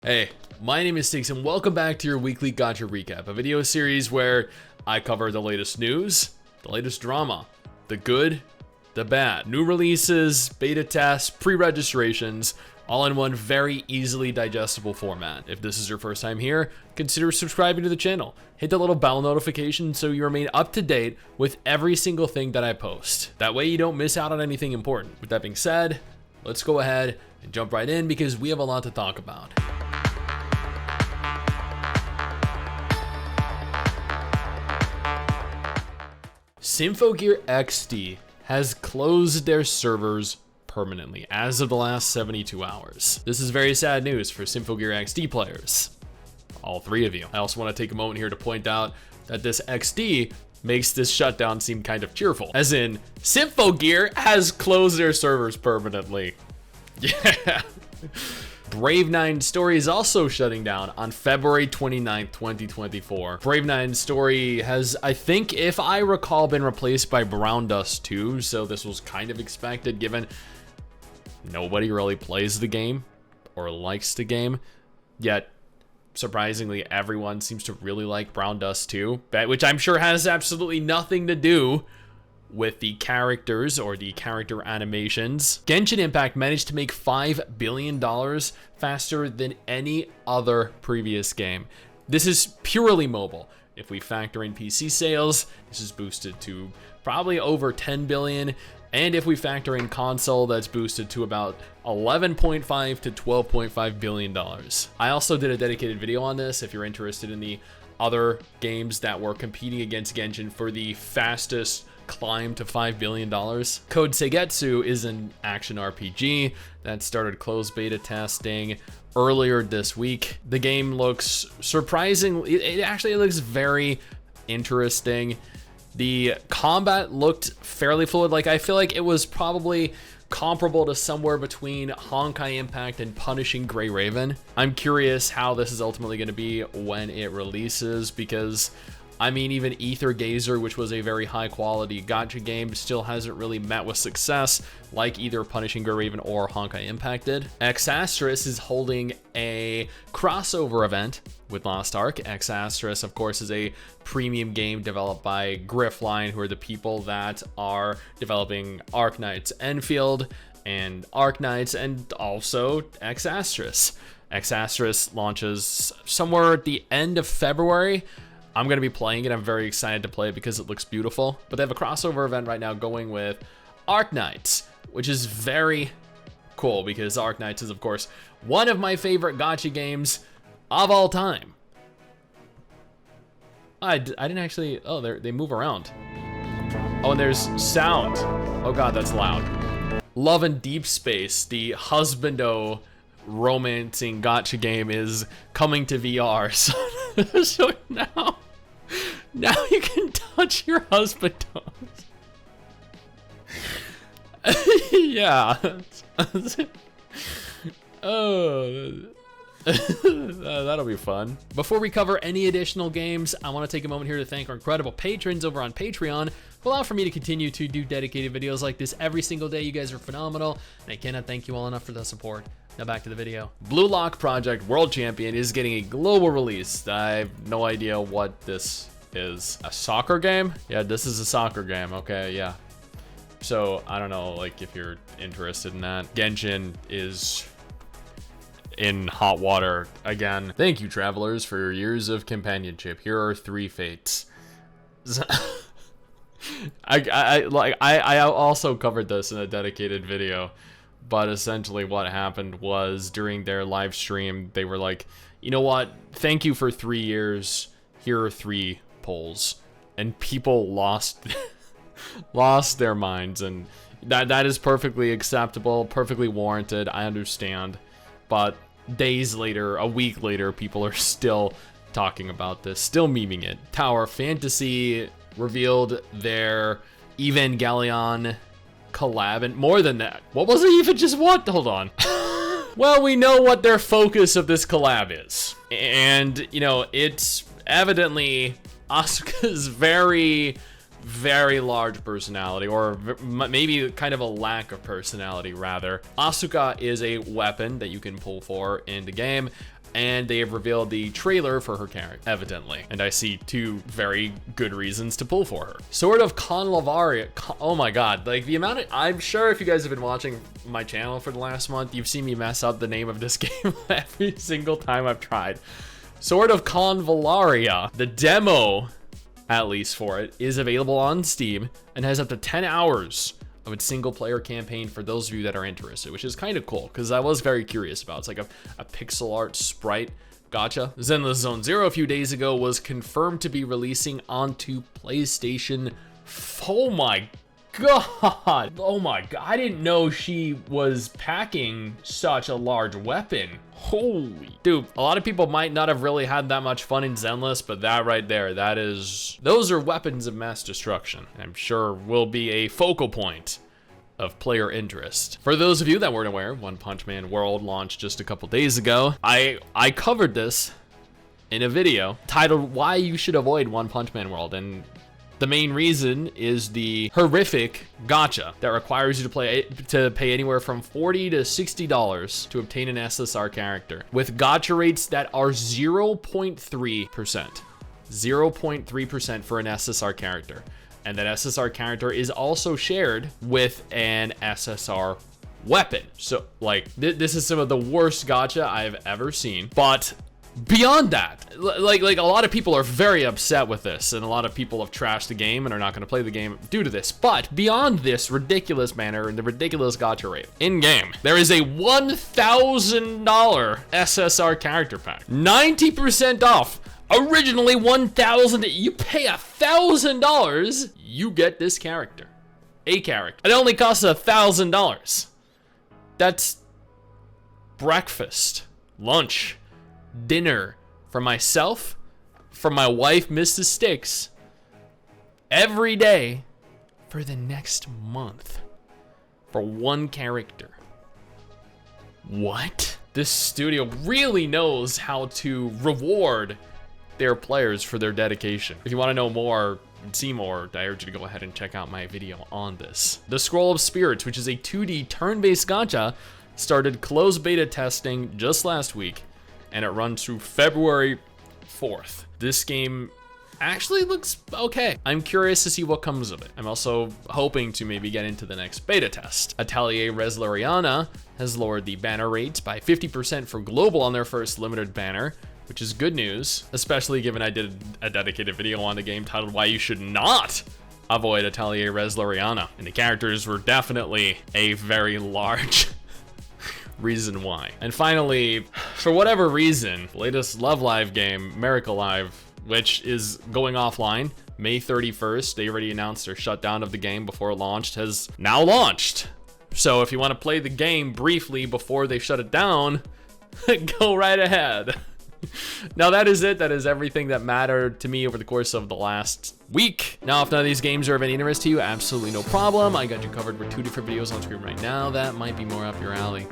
Hey, my name is Stix and welcome back to your weekly Gacha recap, a video series where I cover the latest news, the latest drama, the good, the bad, new releases, beta tests, pre-registrations, all in one very easily digestible format. If this is your first time here, consider subscribing to the channel. Hit the little bell notification so you remain up to date with every single thing that I post. That way you don't miss out on anything important. With that being said, let's go ahead and jump right in because we have a lot to talk about. Symphogear XD has closed their servers permanently as of the last 72 hours. This is very sad news for Symphogear XD players. All three of you. I also want to take a moment here to point out that this XD makes this shutdown seem kind of cheerful. As in, Symphogear has closed their servers permanently. Yeah. Brave 9 Story is also shutting down on February 29th, 2024. Brave 9 Story has, I think, if I recall, been replaced by Brown Dust 2, so this was kind of expected given nobody really plays the game or likes the game, yet surprisingly everyone seems to really like Brown Dust 2, which I'm sure has absolutely nothing to do with the characters or the character animations. Genshin Impact managed to make $5 billion faster than any other previous game. This is purely mobile. If we factor in PC sales, this is boosted to probably over 10 billion. And if we factor in console, that's boosted to about 11.5 to 12.5 billion dollars. I also did a dedicated video on this if you're interested in the other games that were competing against Genshin for the fastest climb to $5 billion. Code Seigetsu is an action RPG that started closed beta testing earlier this week. The game looks surprisingly, it actually looks very interesting. The combat looked fairly fluid. Like, I feel like it was probably comparable to somewhere between Honkai Impact and Punishing Grey Raven. I'm curious how this is ultimately going to be when it releases, because I mean, even Ether Gazer, which was a very high quality gacha game, still hasn't really met with success like either Punishing Grey Raven or Honkai Impact did. Astris is holding a crossover event with Lost Ark. Astris, of course, is a premium game developed by Griffline, who are the people that are developing Arknights Endfield and Arknights, and also Astris. Astris launches somewhere at the end of February. I'm going to be playing it. I'm very excited to play it because it looks beautiful. But they have a crossover event right now going with Arknights, which is very cool because Arknights is, of course, one of my favorite gacha games of all time. I didn't actually... Oh, they move around. Oh, and there's sound. Oh god, that's loud. Love and Deep Space, the husbando romancing gacha game, is coming to VR. So now you can touch your husband. Yeah. Oh, that'll be fun. Before we cover any additional games, I want to take a moment here to thank our incredible patrons over on Patreon who allow for me to continue to do dedicated videos like this every single day. You guys are phenomenal, and I cannot thank you all enough for the support. Now back to the video. Blue Lock Project World Champion is getting a global release. I have no idea what this is. A soccer game? Yeah, this is a soccer game. Okay, yeah. So I don't know, like, if you're interested in that. Genshin is in hot water again. Thank you, travelers, for your years of companionship. Here are 3 fates. I also covered this in a dedicated video. But essentially what happened was, during their live stream, they were like, you know what? Thank you for 3 years. Here are 3 polls. And people lost their minds. And that is perfectly acceptable, perfectly warranted. I understand. But days later, a week later, people are still talking about this, still memeing it. Tower Fantasy revealed their Evangelion collab, and more than that, what was it even just what? Hold on. Well, we know what their focus of this collab is, and you know, it's evidently Asuka's very large personality, or maybe kind of a lack of personality rather. Asuka is a weapon that you can pull for in the game, and they have revealed the trailer for her character, evidently. And I see two very good reasons to pull for her. Sword of Conlavaria. Oh my god, like the amount of, I'm sure if you guys have been watching my channel for the last month, you've seen me mess up the name of this game every single time I've tried. Sword of Convalaria. The demo, at least for it, is available on Steam and has up to 10 hours of its single player campaign for those of you that are interested, which is kind of cool because I was very curious about. It's like a pixel art sprite gacha. Zenless Zone Zero a few days ago was confirmed to be releasing onto PlayStation. Oh my god. Oh my god. I didn't know she was packing such a large weapon. Holy dude, a lot of people might not have really had that much fun in Zenless, but that right there, those are weapons of mass destruction. I'm sure will be a focal point of player interest. For those of you that weren't aware, One Punch Man World launched just a couple days ago. I covered this in a video titled Why You Should Avoid One Punch Man World, and the main reason is the horrific gacha that requires you to pay anywhere from $40 to $60 to obtain an SSR character, with gacha rates that are 0.3%. 0.3% for an SSR character. And that SSR character is also shared with an SSR weapon. So like this is some of the worst gacha I've ever seen. But beyond that, like a lot of people are very upset with this, and a lot of people have trashed the game and are not going to play the game due to this. But beyond this ridiculous manner and the ridiculous gacha rate, in game there is a $1,000 SSR character pack, 90% off. Originally $1,000. You pay $1,000, you get this character, a character. It only costs $1,000. That's breakfast, lunch, dinner for myself, for my wife, Mrs. Stix, every day for the next month for one character. What? This studio really knows how to reward their players for their dedication. If you want to know more and see more, I urge you to go ahead and check out my video on this. The Scroll of Spirits, which is a 2D turn-based gacha, started closed beta testing just last week, and it runs through February 4th. This game actually looks okay. I'm curious to see what comes of it. I'm also hoping to maybe get into the next beta test. Atelier Reslariana has lowered the banner rates by 50% for global on their first limited banner, which is good news, especially given I did a dedicated video on the game titled Why You Should Not Avoid Atelier Reslariana. And the characters were definitely a very large reason why. And finally, for whatever reason, the latest Love Live game, Miracle Live, which is going offline May 31st. They already announced their shutdown of the game before it launched, has now launched. So if you want to play the game briefly before they shut it down, go right ahead. Now that is it. That is everything that mattered to me over the course of the last week. Now, if none of these games are of any interest to you, absolutely no problem. I got you covered with 2 different videos on screen right now that might be more up your alley.